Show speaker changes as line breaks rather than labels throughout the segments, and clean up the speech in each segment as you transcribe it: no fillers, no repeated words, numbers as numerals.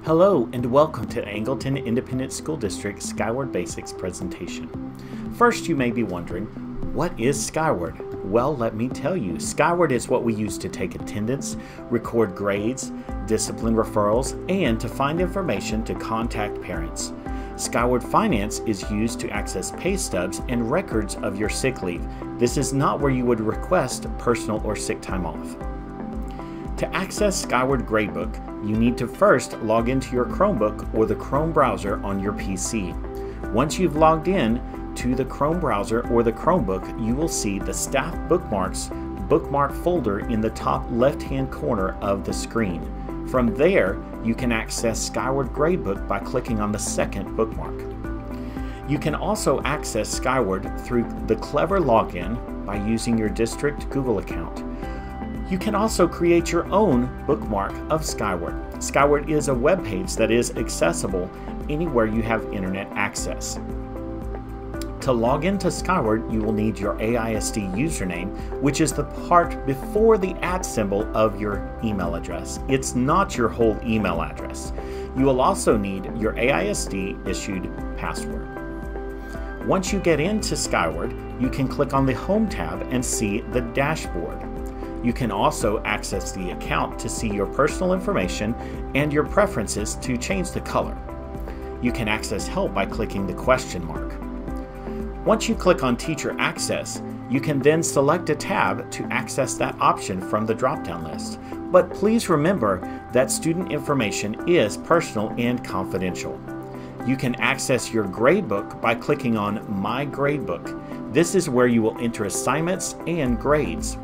Hello and welcome to Angleton Independent School District Skyward Basics presentation. First, you may be wondering, what is Skyward? Well, let me tell you. Skyward is what we use to take attendance, record grades, discipline referrals, and to find information to contact parents. Skyward Finance is used to access pay stubs and records of your sick leave. This is not where you would request personal or sick time off. To access Skyward Gradebook, you need to first log into your Chromebook or the Chrome browser on your PC. Once you've logged in to the Chrome browser or the Chromebook, you will see the Staff Bookmarks bookmark folder in the top left-hand corner of the screen. From there, you can access Skyward Gradebook by clicking on the second bookmark. You can also access Skyward through the Clever login by using your district Google account. You can also create your own bookmark of Skyward. Skyward is a web page that is accessible anywhere you have internet access. To log into Skyward, you will need your AISD username, which is the part before the @ symbol of your email address. It's not your whole email address. You will also need your AISD issued password. Once you get into Skyward, you can click on the Home tab and see the dashboard. You can also access the account to see your personal information and your preferences to change the color. You can access help by clicking the question mark. Once you click on Teacher Access, you can then select a tab to access that option from the drop-down list. But please remember that student information is personal and confidential. You can access your gradebook by clicking on My Gradebook. This is where you will enter assignments and grades.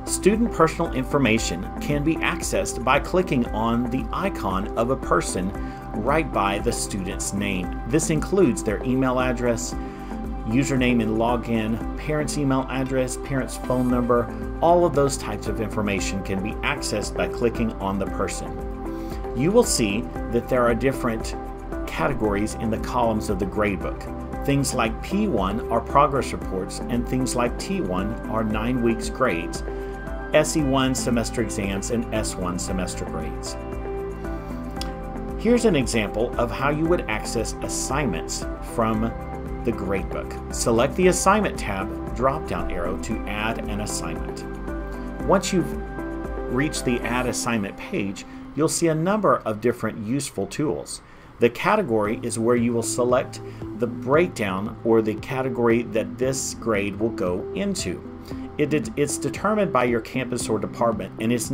Student personal information can be accessed by clicking on the icon of a person right by the student's name. This includes their email address, username and login, parents' email address, parents' phone number. All of those types of information can be accessed by clicking on the person. You will see that there are different categories in the columns of the gradebook. Things like P1 are progress reports, and things like T1 are 9 weeks grades. SE1 semester exams, and S1 semester grades. Here's an example of how you would access assignments from the gradebook. Select the Assignment tab drop-down arrow to add an assignment. Once you've reached the Add Assignment page, you'll see a number of different useful tools. The category is where you will select the breakdown or the category that this grade will go into. It's determined by your campus or department, and it is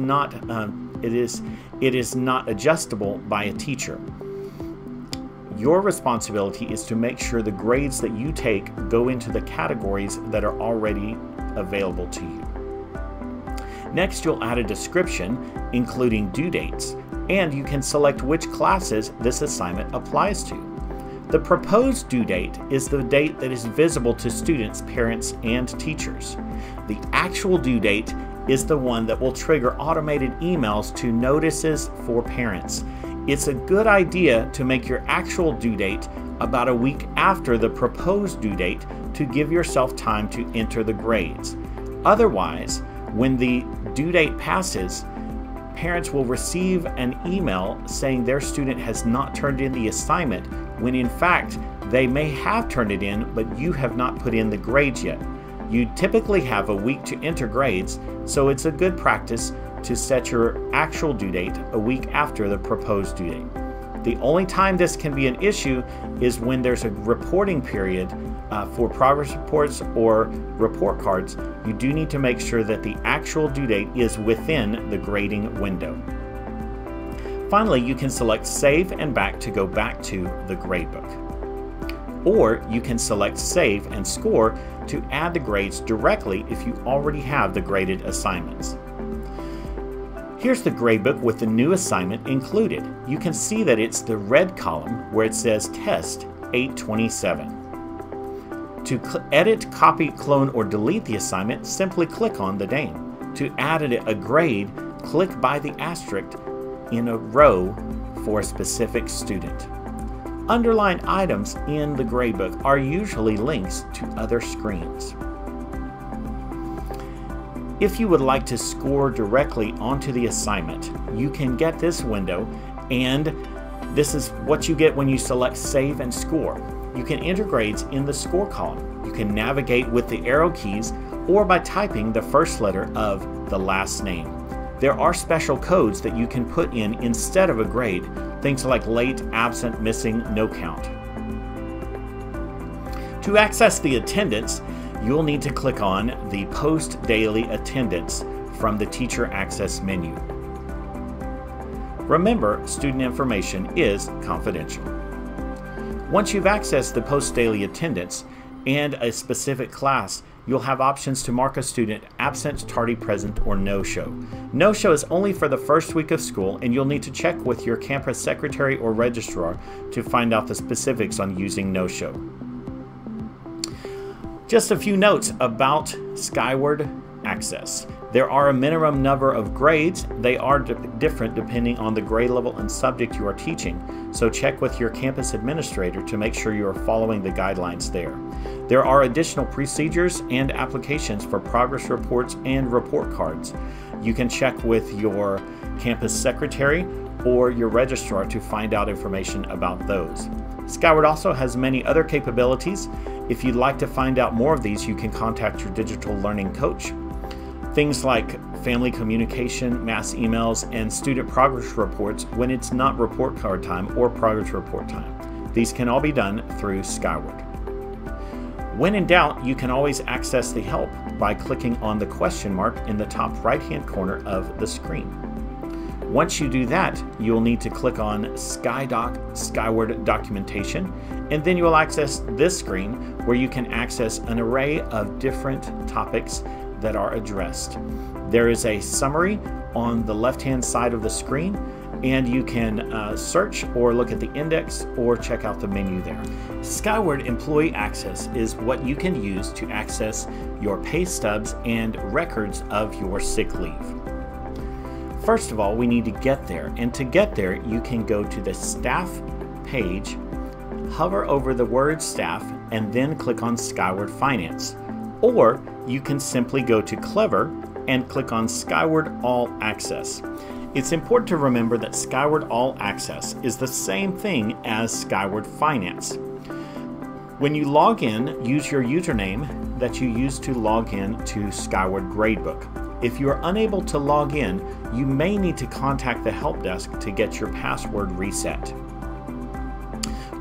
not adjustable by a teacher. Your responsibility is to make sure the grades that you take go into the categories that are already available to you. Next, you'll add a description, including due dates, and you can select which classes this assignment applies to. The proposed due date is the date that is visible to students, parents, and teachers. The actual due date is the one that will trigger automated emails to notices for parents. It's a good idea to make your actual due date about a week after the proposed due date to give yourself time to enter the grades. Otherwise, when the due date passes, parents will receive an email saying their student has not turned in the assignment, when in fact they may have turned it in, but you have not put in the grades yet. You typically have a week to enter grades, so it's a good practice to set your actual due date a week after the proposed due date. The only time this can be an issue is when there's a reporting period for progress reports or report cards. You do need to make sure that the actual due date is within the grading window. Finally, you can select Save and Back to go back to the gradebook. Or you can select Save and Score to add the grades directly if you already have the graded assignments. Here's the gradebook with the new assignment included. You can see that it's the red column where it says Test 827. To edit, copy, clone, or delete the assignment, simply click on the name. To add a grade, click by the asterisk in a row for a specific student. Underlined items in the gradebook are usually links to other screens. If you would like to score directly onto the assignment, you can get this window, and this is what you get when you select Save and Score. You can enter grades in the score column. You can navigate with the arrow keys or by typing the first letter of the last name. There are special codes that you can put in instead of a grade, things like late, absent, missing, no count. To access the attendance, you'll need to click on the Post Daily Attendance from the Teacher Access menu. Remember, student information is confidential. Once you've accessed the Post Daily Attendance and a specific class, you'll have options to mark a student absent, tardy, present, or no-show. No-show is only for the first week of school, and you'll need to check with your campus secretary or registrar to find out the specifics on using no-show. Just a few notes about Skyward Access. There are a minimum number of grades. They are different depending on the grade level and subject you are teaching, so check with your campus administrator to make sure you are following the guidelines there. There are additional procedures and applications for progress reports and report cards. You can check with your campus secretary or your registrar to find out information about those. Skyward also has many other capabilities. If you'd like to find out more of these, you can contact your digital learning coach. Things like family communication, mass emails, and student progress reports when it's not report card time or progress report time. These can all be done through Skyward. When in doubt, you can always access the help by clicking on the question mark in the top right-hand corner of the screen. Once you do that, you'll need to click on Skyward Documentation, and then you'll access this screen where you can access an array of different topics that are addressed. There is a summary on the left-hand side of the screen, and you can search or look at the index or check out the menu there. Skyward Employee Access is what you can use to access your pay stubs and records of your sick leave. First of all, we need to get there, and to get there, you can go to the Staff page, hover over the word Staff, and then click on Skyward Finance. Or you can simply go to Clever and click on Skyward All Access. It's important to remember that Skyward All Access is the same thing as Skyward Finance. When you log in, use your username that you used to log in to Skyward Gradebook. If you are unable to log in, you may need to contact the help desk to get your password reset.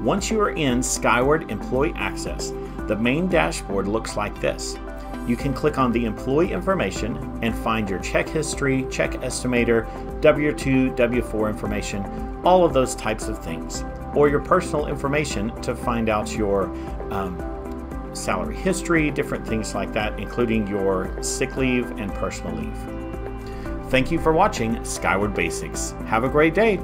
Once you are in Skyward Employee Access, the main dashboard looks like this. You can click on the employee information and find your check history, check estimator, W-2, W-4 information, all of those types of things, or your personal information to find out your salary history, different things like that, including your sick leave and personal leave. Thank you for watching Skyward Basics. Have a great day.